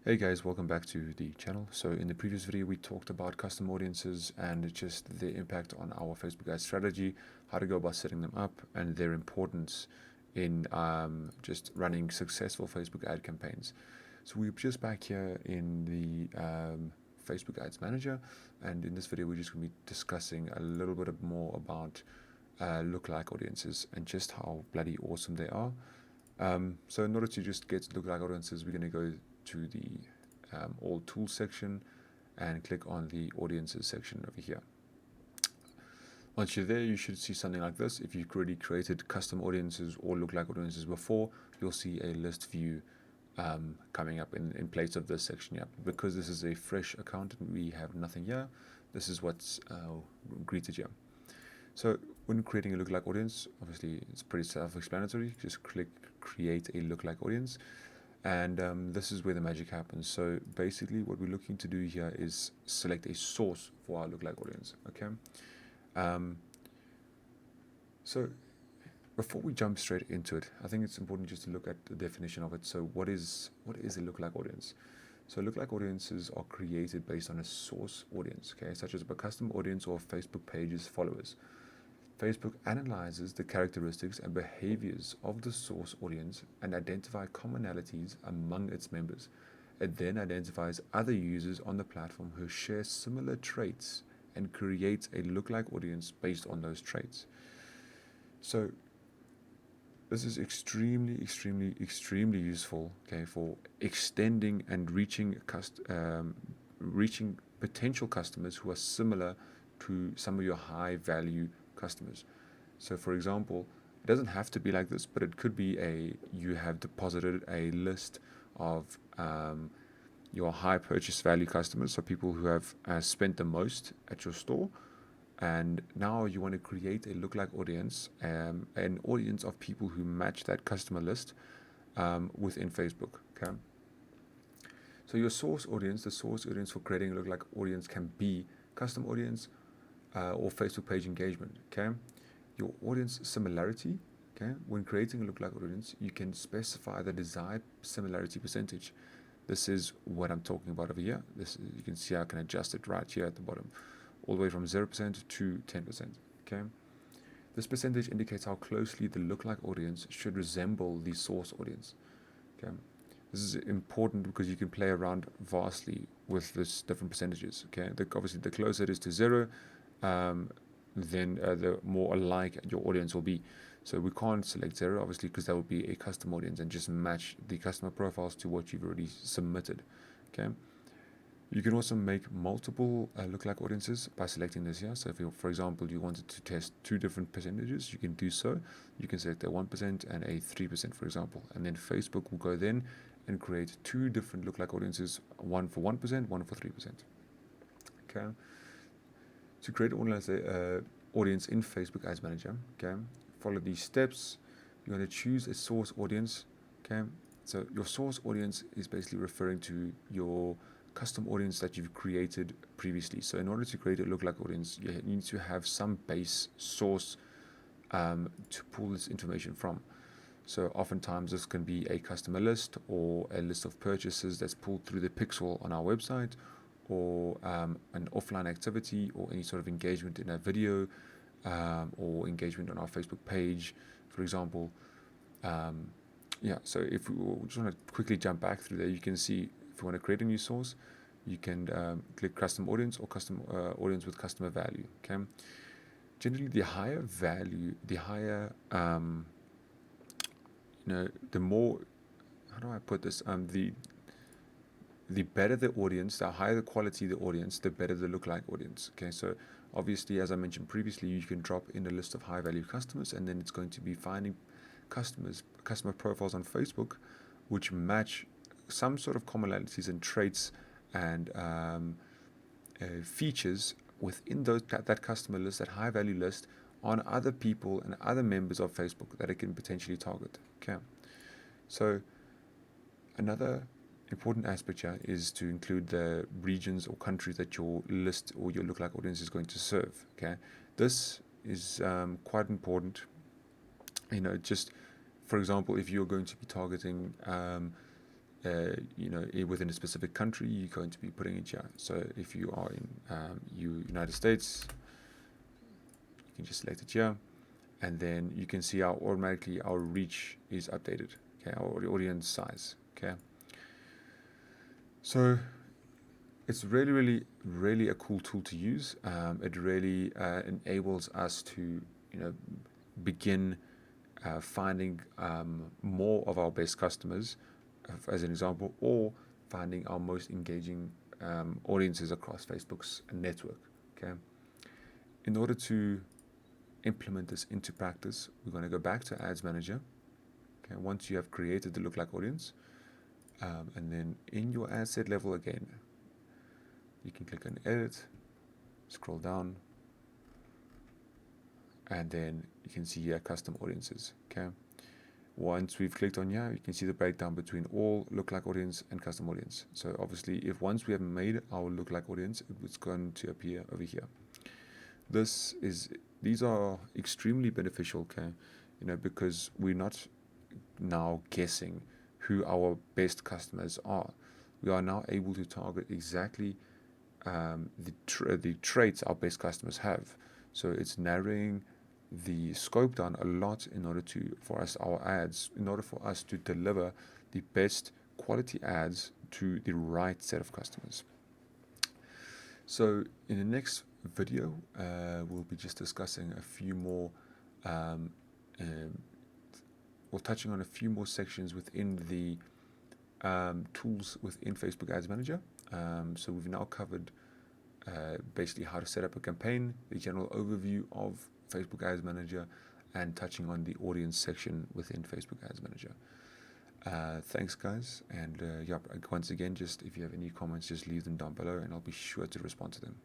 Hey guys, welcome back to the channel. So in the previous video, we talked about custom audiences and just the impact on our Facebook ad strategy, how to go about setting them up, and their importance in just running successful Facebook ad campaigns. So we're just back here in the Facebook Ads Manager, and in this video, we're just going to be discussing a little bit more about lookalike audiences and just how bloody awesome they are. So in order to just get lookalike audiences, we're going to go to the all tools section and click on the audiences section over here. Once you're there, you should see something like this. If you've already created custom audiences or lookalike audiences before, you'll see a list view coming up in place of this section here. Because this is a fresh account and we have nothing here, this is what's greeted here. So when creating a lookalike audience, obviously it's pretty self-explanatory. Just click create a lookalike audience, and this is where the magic happens. So basically what we're looking to do here is select a source for our lookalike audience. Okay. So before we jump straight into it, I think it's important just to look at the definition of it. So what is a lookalike audience? So lookalike audiences are created based on a source audience, okay, such as a custom audience or Facebook page's followers. Facebook analyzes the characteristics and behaviors of the source audience and identifies commonalities among its members. It then identifies other users on the platform who share similar traits and creates a lookalike audience based on those traits. So this is extremely useful, okay, for extending and reaching potential customers who are similar to some of your high value customers. So for example, it doesn't have to be like this, but it could be you have deposited a list of your high purchase value customers, so people who have spent the most at your store, and now you want to create a lookalike audience, an audience of people who match that customer list within Facebook. Okay. So your source audience, the source audience for creating a lookalike audience can be custom audience or Facebook page engagement. Okay. Your audience similarity. Okay. When creating a lookalike audience, you can specify the desired similarity percentage. This is what I'm talking about over here. You can see I can adjust it right here at the bottom, all the way from 0% to 10%. Okay. This percentage indicates how closely the lookalike audience should resemble the source audience. Okay. This is important because you can play around vastly with this different percentages. Okay. Obviously, the closer it is to 0, then the more alike your audience will be. So we can't select 0, obviously, because that would be a custom audience and just match the customer profiles to what you've already submitted. Okay. You can also make multiple lookalike audiences by selecting this here. So if for example, you wanted to test 2 different percentages, you can do so. You can select a 1% and a 3%, for example. And then Facebook will go then and create 2 different lookalike audiences, one for 1%, one for 3%. Okay. To create an audience in Facebook Ads Manager, okay, follow these steps. You're going to choose a source audience. Okay. So your source audience is basically referring to your custom audience that you've created previously. So in order to create a lookalike audience, you need to have some base source to pull this information from. So oftentimes this can be a customer list or a list of purchases that's pulled through the pixel on our website, or an offline activity, or any sort of engagement in a video, or engagement on our Facebook page, for example. Yeah, so if we just want to quickly jump back through there, you can see if you want to create a new source, you can click custom audience or custom audience with customer value. Okay. Generally, the higher value, the higher, the more, how do I put this? The better the audience, the higher the quality of the audience, the better the lookalike audience. Okay, so obviously, as I mentioned previously, you can drop in a list of high value customers, and then it's going to be finding customer profiles on Facebook which match some sort of commonalities and traits and features within that customer list, that high value list, on other people and other members of Facebook that it can potentially target. Okay, so another important aspect here is to include the regions or countries that your list or your lookalike audience is going to serve. Okay, this is quite important. Just for example, if you're going to be targeting within a specific country, you're going to be putting it here. So if you are in United States, you can just select it here, and then you can see how automatically our reach is updated. Okay, our audience size. Okay, so it's really a cool tool to use. It really enables us to begin finding more of our best customers, as an example, or finding our most engaging audiences across Facebook's network. Okay. In order to implement this into practice, we're going to go back to Ads Manager. Okay. Once you have created the Lookalike Audience, and then in your ad set level again, you can click on Edit, scroll down, and then you can see here Custom Audiences. Okay. Once we've clicked on here, you can see the breakdown between all Lookalike Audience and Custom Audience. So obviously, once we have made our Lookalike Audience, it's going to appear over here. These are extremely beneficial, okay? Because we're not now guessing who our best customers are. We are now able to target exactly the traits our best customers have. So it's narrowing the scope down a lot in order for us to deliver the best quality ads to the right set of customers. So in the next video, we'll be just discussing a few more, touching on a few more sections within the tools within Facebook Ads Manager. So we've now covered basically how to set up a campaign, the general overview of Facebook Ads Manager, and touching on the audience section within Facebook Ads Manager. Thanks, guys, and once again, just if you have any comments, just leave them down below, and I'll be sure to respond to them.